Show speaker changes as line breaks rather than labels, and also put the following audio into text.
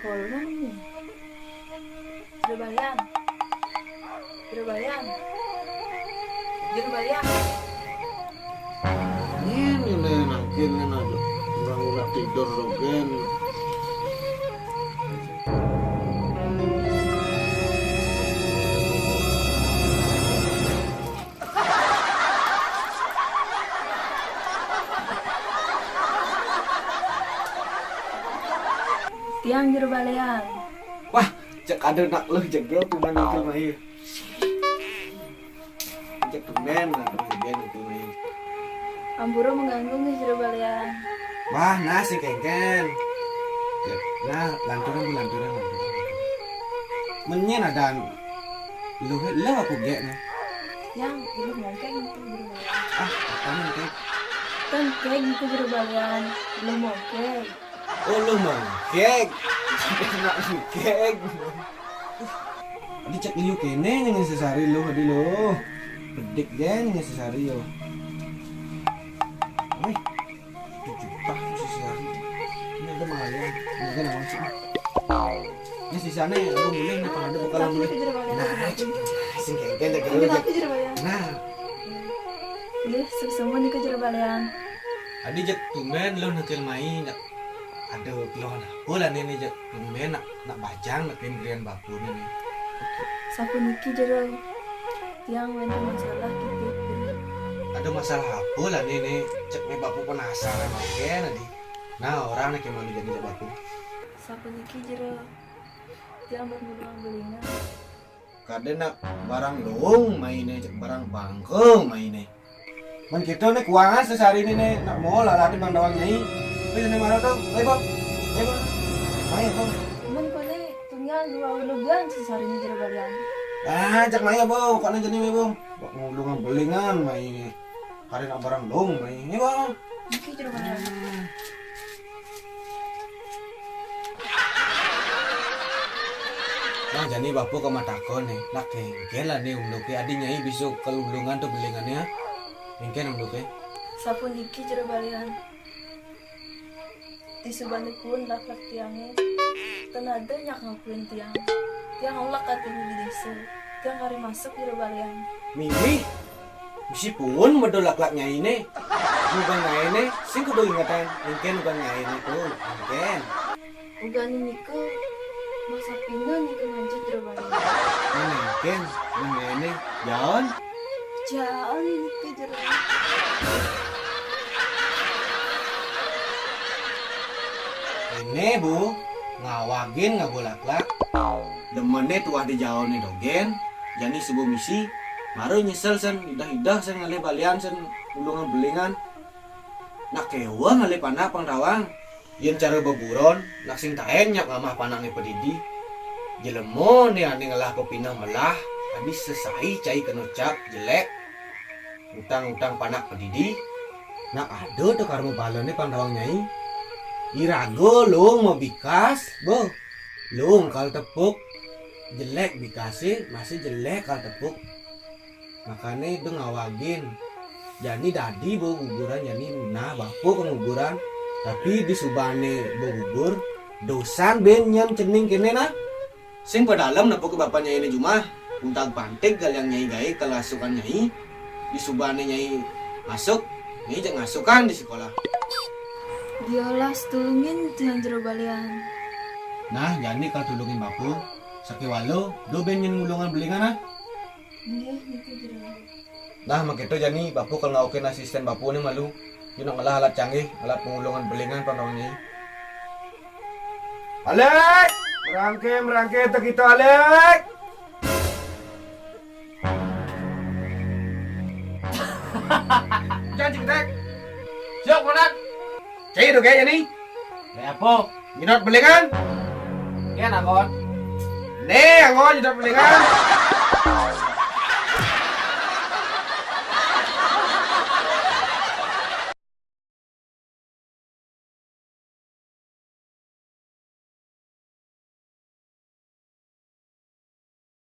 kolong nih. Jerbalian. Jerbalian. Jerbalian.
Ini nangkin aja. Orang tidur rogen.
Tiang jerbalian.
Wah, cek ada nak lu jegel tuman itu mah. Cek tumen lah rogen itu mah.
Ampuro mengganggu nih jerbalian.
Wah, nasi kengken. Nah, lanturan. Menyen ada lu aku gek nih.
Yang itu mungkin itu jerbalian.
Ah, apaan kek?
Kan kayak gitu jerbalian. Belum oke.
Oh, lu mau kek. Nak kek. Adi cek liu kene yang sesari lu hadi lu. Bedik gen yang sesari yo. Woi. 7 juta sesari. Ini ada mahal. Ini kan awal sih. Ini sisanya lu milih nih pada bakalan mulai. Nah, sing kengken cek lu. Nah,
Dia semua nih ke jerbalian.
adi cek tumen lu nakil main. Aduh, keluhan aku lah nih cek tumen nak bajang nak krian baku nih.
Sapu niki jero. Tiang wentu masalah gitu.
Ada masalah apa lah nih cek nih baku penasaran oke nanti. Nah orang nih kemana jadi cek baku.
Sapu niki jero. Tiang bermulang belingan.
Kadang nak barang dong mainnya cek barang bangkeng mainnya. Man kita nih keuangan sesari ini nih nak mau lah di bang dawang nyai. Bisa nih mana tuh? Ayo main bang.
Cuman kone tunggal 2 ulugan sesari ini jerbalian.
Ah cek main bang, kok jadi nih bang. Bak ngulungan belingan mainnya. Kadang nak barang dong mainnya bang.
Niki jerbalian.
Nah jadi bapu ke matakon nih, nak kengkel lah nih umduke adinya ini besok kelulungan tuh belingannya, kengkel umduke.
Sapu niki jerbalian. Disubani pun laklak tiangnya. Tenada nyak ngakuin tiang. Tiang Allah katanya di desa. Tiang kari masuk jerbalian.
Mimi, meskipun medolak-laknya ini, bukan ini, sing kudu ingatan, kengkel bukan ini tuh, kengkel.
Ugani niku masa pindah niku ngancet jerbalian.
Kengkel, ini, jalan.
Jauh niku jerbalian.
Ini bu, ngawagin ngabulak-lak. Demennya tuah di jauh nih dogen, jadi sebuah misi. Maru nyesel sen, hidah sen ngalih balian sen ulungan belingan. Nak kewa ngalih panah pangrawang. Yen cara beburon, nak sing taen nyak ngamah panangnya pedidi. Jelemo nih ane ngalah kepinah melah, habis selesai cai kenocap jelek. Utang-utang panak pedidi. Nak ada tuh karmu balonnya pangrawang nyai. Irago lung mau bikas, boh. Lung kalau tepuk jelek bikasih masih jelek kalau tepuk. Makanya itu ngawagin. Jadi dadi bawa guguran jadi nah bapu penguguran. Tapi di subane bawa gugur dosan ben nyam cening kene nah. Sing pedalam napuk ke bapaknya ini cuma untang pantek gal yang nyai gai kelasukan nyai. Di subane nyai masuk, nyai jangan ngasukan di sekolah.
Diolah setulungin tiang jerbalian.
Nah, jadi kalau tulungin bapu, sakiwalo, do ben yang ngulungan belingan nah.
Dia niku jerbalian.
Nah, makito jadi bapu kalau ngaukin asisten bapu nih malu. Yun ang alat canggih, alat pengulungan belingan panahonnya. Alek! Merangke tak kita Alek! Jangan cikitek! Siap, konak! Cai itu kayaknya nih. Kayak apa? Minat belingan? Iya, nakon. Nih, angon minat belingan.